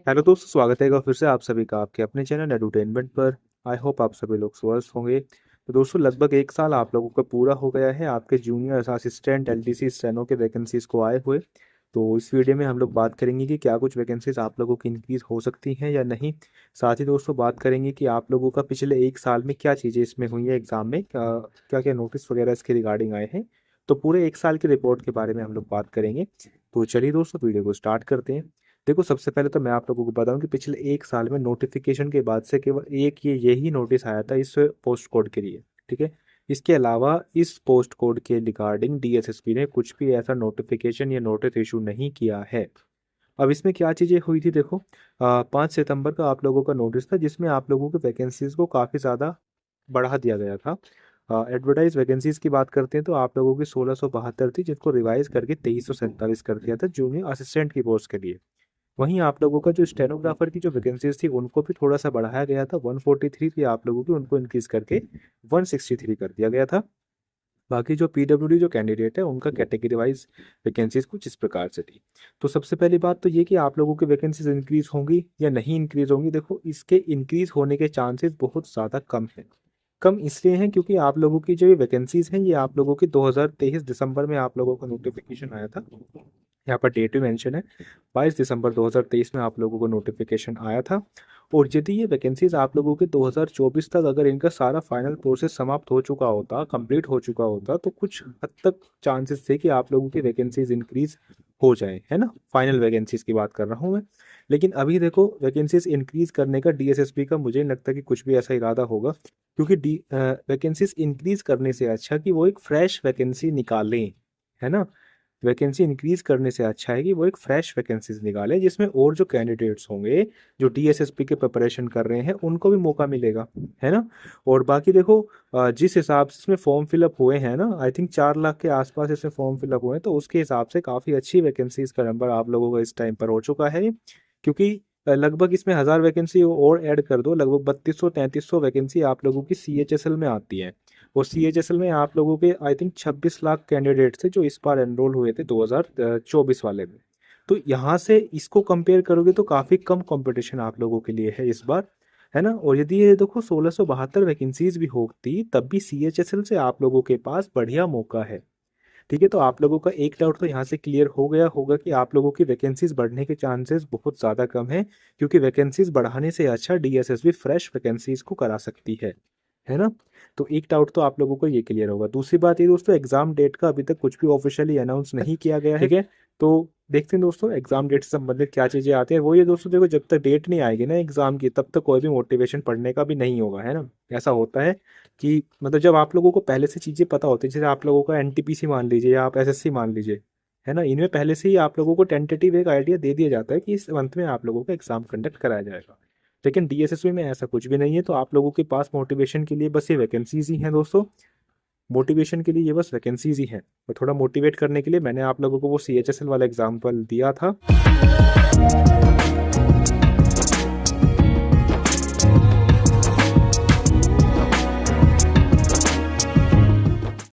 Hello दोस्तों, स्वागत है एक बार फिर से आप सभी का आपके अपने चैनल एडुटेनमेंट पर। आई होप आप सभी लोग स्वस्थ होंगे। तो दोस्तों, लगभग एक साल आप लोगों का पूरा हो गया है आपके जूनियर असिस्टेंट एलडीसी स्टेनो के वैकेंसीज को आए हुए। तो इस वीडियो में हम लोग बात करेंगे कि क्या कुछ वैकेंसीज आप लोगों की इंक्रीज हो सकती हैं या नहीं। साथ ही दोस्तों बात करेंगे कि आप लोगों का पिछले एक साल में क्या चीज़ें इसमें हुई हैं, एग्जाम में क्या क्या नोटिस वगैरह इसके रिगार्डिंग आए हैं। तो पूरे एक साल की रिपोर्ट के बारे में हम लोग बात करेंगे। तो चलिए दोस्तों, वीडियो को स्टार्ट करते हैं। देखो, सबसे पहले तो मैं आप लोगों को बताऊं कि पिछले एक साल में नोटिफिकेशन के बाद से केवल एक यही नोटिस आया था इस पोस्ट कोड के लिए। ठीक है। इसके अलावा इस पोस्ट कोड के रिगार्डिंग डीएसएसपी ने कुछ भी ऐसा नोटिफिकेशन या नोटिस इशू नहीं किया है। अब इसमें क्या चीज़ें हुई थी देखो, 5 सितंबर का आप लोगों का नोटिस था जिसमें आप लोगों के वैकेंसीज को काफ़ी ज़्यादा बढ़ा दिया गया था। एडवर्टाइज वैकेंसीज की बात करते हैं तो आप लोगों की 1672 थी, जिसको रिवाइज करके 2347 कर दिया था जूनियर असिस्टेंट की पोस्ट के लिए। वहीं आप लोगों का जो स्टेनोग्राफर की जो वैकेंसीज थी उनको भी थोड़ा सा बढ़ाया गया था। 143 थी आप लोगों की, उनको इंक्रीज करके 163 कर दिया गया था। बाकी जो पीडब्ल्यूडी जो कैंडिडेट है उनका कैटेगरी वाइज वैकेंसीज कुछ इस प्रकार से थी। तो सबसे पहली बात तो ये कि आप लोगों की वैकेंसीज इंक्रीज होंगी या नहीं इंक्रीज होंगी। देखो, इसके इंक्रीज होने के चांसेस बहुत ज़्यादा कम है। कम इसलिए हैं क्योंकि आप लोगों की जो वैकेंसीज हैं ये आप लोगों की 2023 दिसंबर में आप लोगों का नोटिफिकेशन आया था। यहाँ पर डेट भी मेंशन है, 22 दिसंबर 2023 में आप लोगों को नोटिफिकेशन आया था। और यदि ये वैकेंसीज आप लोगों के 2024 तक अगर इनका सारा फाइनल प्रोसेस समाप्त हो चुका होता, कंप्लीट हो चुका होता, तो कुछ हद तक चांसेस थे कि आप लोगों की वैकेंसीज इंक्रीज हो जाए, है ना। फाइनल वैकेंसीज की बात कर रहा हूँ मैं। लेकिन अभी देखो, वैकेंसीज इंक्रीज करने का डीएसएसपी का मुझे नहीं लगता कि कुछ भी ऐसा इरादा होगा। क्योंकि वैकेंसीज इंक्रीज करने से अच्छा कि वो एक फ्रेश वैकेंसी निकालें, है ना। वैकेंसी इंक्रीज करने से अच्छा है कि वो एक फ्रेश वैकेंसीज निकालें जिसमें और जो कैंडिडेट्स होंगे जो डीएसएसपी के प्रिपरेशन कर रहे हैं उनको भी मौका मिलेगा, है ना। और बाकी देखो, जिस हिसाब से इसमें फॉर्म फिलअप हुए हैं ना, आई थिंक 4 लाख के आसपास इसमें फॉर्म फिलअप हुए हैं, तो उसके हिसाब से काफ़ी अच्छी वैकेंसीज का नंबर आप लोगों का इस टाइम पर हो चुका है। क्योंकि लगभग इसमें 1000 वैकेंसी और ऐड कर दो, लगभग 3200-3300 वैकेंसी आप लोगों की सीएचएसएल में आती है। और सीएचएसएल में आप लोगों के आई थिंक 26 लाख कैंडिडेट थे जो इस बार एनरोल हुए थे 2024 वाले में। तो यहाँ से इसको कंपेयर करोगे तो काफ़ी कम कंपटीशन आप लोगों के लिए है इस बार, है ना। और यदि ये देखो 1672 वैकेंसीज भी होती तब भी सीएचएसएल से आप लोगों के पास बढ़िया मौका है। ठीक है। तो आप लोगों का एक डाउट तो यहाँ से क्लियर हो गया होगा कि आप लोगों की वैकेंसीज बढ़ने के चांसेस बहुत ज़्यादा कम है, क्योंकि वैकेंसीज बढ़ाने से अच्छा डीएसएसबी फ्रेश वैकेंसीज को करा सकती है ना। तो एक डाउट तो आप लोगों को ये क्लियर होगा। दूसरी बात ये दोस्तों, एग्जाम डेट का अभी तक कुछ भी ऑफिशियली अनाउंस नहीं किया गया है। ठीक है। तो देखते हैं दोस्तों एग्जाम डेट से संबंधित क्या चीज़ें आती हैं। वो ये दोस्तों, देखो, जब तक डेट नहीं आएगी ना एग्जाम की तब तक कोई भी मोटिवेशन पढ़ने का भी नहीं होगा, है ना। ऐसा होता है कि मतलब जब आप लोगों को पहले से चीज़ें पता होती है, जैसे आप लोगों का एनटीपीसी मान लीजिए या आप एसएससी मान लीजिए, है ना, इनमें पहले से ही आप लोगों को टेंटेटिव एक आइडिया दे दिया जाता है कि इस मंथ में आप लोगों का एग्जाम कंडक्ट कराया जाएगा। लेकिन डीएसएसबी में ऐसा कुछ भी नहीं है। तो आप लोगों के पास मोटिवेशन के लिए बस ये वैकेंसीज ही हैं दोस्तों। मोटिवेशन के लिए ये बस वैकेंसीज ही हैं। और थोड़ा मोटिवेट करने के लिए मैंने आप लोगों को वो सीएचएसएल वाला एग्जाम्पल दिया था।